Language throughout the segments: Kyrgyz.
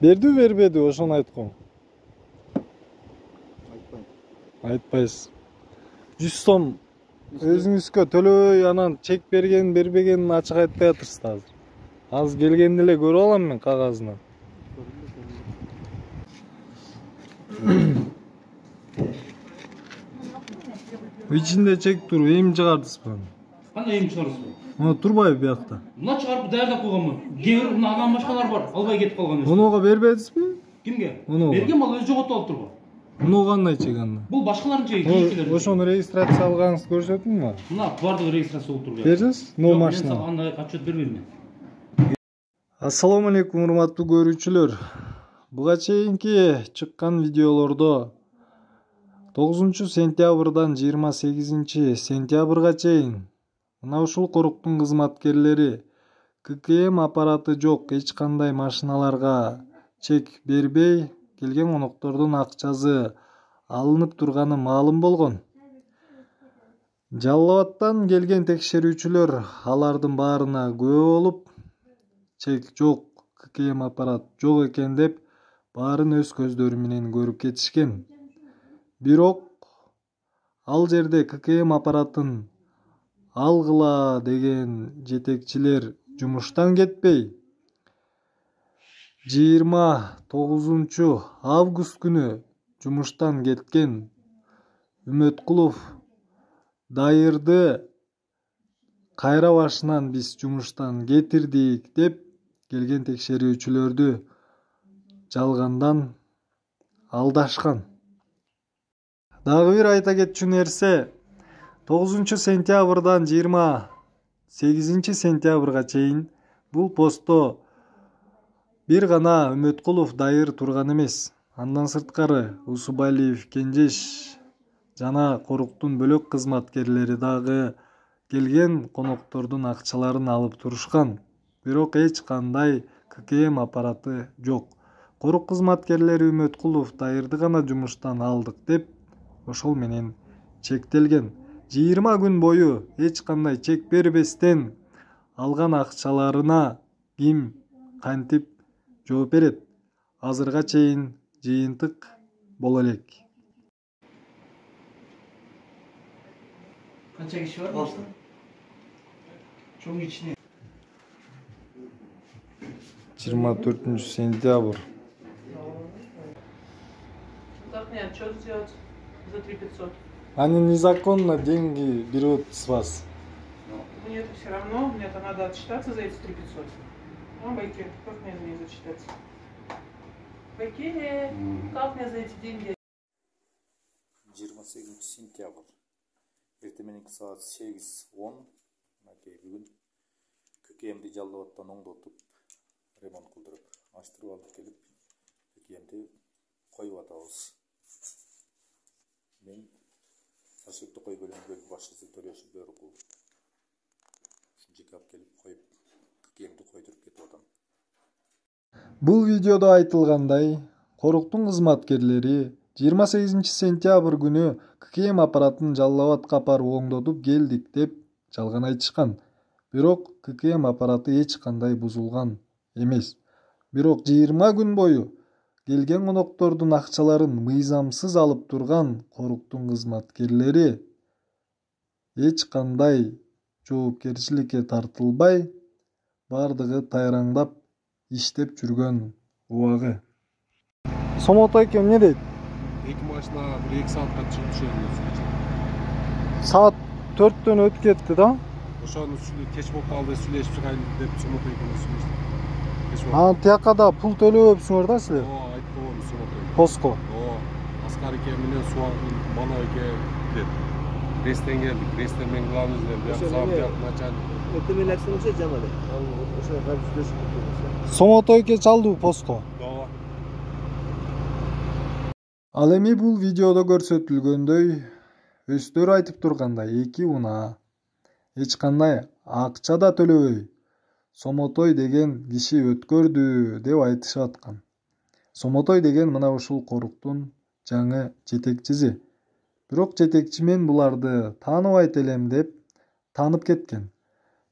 Берди бербеди ошону айтком. Айтпайсыз. 100 сом өзүңүзгө төлөбөй анан чек берген бербегенин ачык айтпай атырсыз азыр. Азыр келгенде эле көрүп алам мен кагазынан. İçinde çek tur, eğim çıkartısın mı? Qanday eğim çıkartısın? Ona turbay bir yakta. Buna çıkarıp dayardap koyganmı? Gelir, buna alan başkalar var, alбай ketip kalgan ösü. Onu berbediniz mi? Kimge? Onu bergen mal özü jogotуп alıp turgu. Onu kanday çekandı? Bul başkaların çekiyor. Oşonu registrasiya alganız görsettin mi? Buna bardığı registrasiya olup turgu. Bersiz? No maşına. Yok, men anda atчет berбейм. Assalamu alaikum урматтуу көрүүчүлөр. Буга чейинки чыккан видеолордо 9 сентябрдан 28 сентябрга чейин мына ушул коруктун кызматкерлери ККМ аппараты жок эч кандай машиналарга чек бербей келген коноктордун акчасы алынып турганы маалым болгон. Жалал-Абадтан келген текшерүүчүлөр алардын баарына күбө болуп, чек жок, ККМ аппарат жок экен деп баарын өз көздөрү менен көрүп кетишкен. Бирок ал жерде ККМ аппаратын алгыла деген жетекчилер жумуштан кетпей 29 август күнү жумуштан кеткен Үмөткулов Дайырды кайра башынан биз жумуштан кетирдик деп келген текшерүүчүлөрдү жалгандан алдашкан. Дагы бир айта кетчү нерсе, 9 сентябрдан 28 сентябрга чейин бул постто бир гана Үмөткулов Дайыр турган эмес. Андан сырткары Усубалиев Кенжеш жана коруктун бөлөк кызматкерлери дагы келген коноктордун акчаларын алып турушкан. Бирок эч кандай ККМ аппараты жок. Корук кызматкерлери Үмөткулов Дайырды гана жумуштан алдык деп ошол менен чектелген. 20 күн бою эч кандай чек бербестен алган акчаларына ким кантип жооп берет? Азырга чейин жыйынтык боло элек. Канча киши бар башта? Чоң ичине. 24 сентябрь. Так нет, что сделать за 3500? Они незаконно деньги берут с вас. Мне все равно, мне-то надо отчитаться за эти 3500. Байке, как мне за них зачитаться? Байке, как мне за эти деньги? 28 сентябрь. Эртеменинки саат 8:10 бүгүн ККМди Жалал-Абадтан оңдотуп, ремонт кылдырып, ачтырып алып келип, ККМди коюп атабыз. Мен Сашыктуу кой бөлүмүнүн башчысы Төлөшү Бөркул. Ушунча алып келип коюп, ККМди койдуруп кетип атам. Бул видеодо айтылгандай, коруктун кызматкерлери 28 сентябрь күнү ККМ аппаратын Жалал-Абадка апарып оңдотуп келдик деп жалган айтышкан. Бирок ККМ аппараты эч кандай бузулган эмес. Бирок 20 күн бою келген коноктордун акчаларын мыйзамсыз алып турган коруктун кызматкерлери эч кандай жоопкерчиликке тартылбай, бардыгы тайраңдап иштеп жүргөн убагы. Сомото эке эмне дейт? Эки машина 1-2 саатка чыгып түшөбүз. Saat 4'ten ötüp ketти да? Ошону кеч болуп калды, сүйлөшүп чыгайлы деп Сомото экөөбүз сүйлөштүк. Анан тияка да пул төлөбөпсүңөр да силер? Ооба, айтпаган Сомото. Поско. Ооба, Аскар эке менен Суагын Мано эке деп. Рестен келдик, рестен мен кылабыз деп. Сам начальник. Ötemelersin ошо жамады. Ошо кайсы сүйлөшүп кеттик. Сомото эке чалдыбы поско? Ооба. Ал эми бул видеодо көрсөтүлгөндөй өздөрү айтып тургандай эки унаа эч кандай акча да төлөбөй Сомотой деген киши өткөрдү деп айтышып аткан. Сомотой деген мына ушул коруктун жаңы жетекчиси. Бирок жетекчи мен буларды тааныбайт элем деп танып кеткен.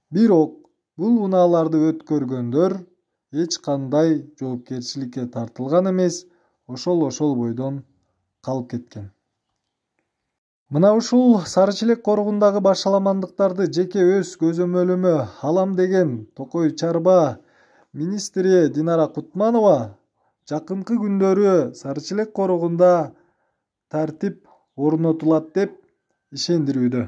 Бирок бул унааларды өткөргөндөр эч кандай жоопкерчиликке тартылган эмес, ошол бойдон калып кеткен. Мына ушул Сары Челек коргундагы башаламандыктарды жеке өз көзөмөлүмө алам деген Токой Чарба министри Динара Кутманова жакынкы күндөрү Сары Челек коргунда тартип орнотулат деп ишендирүүдө.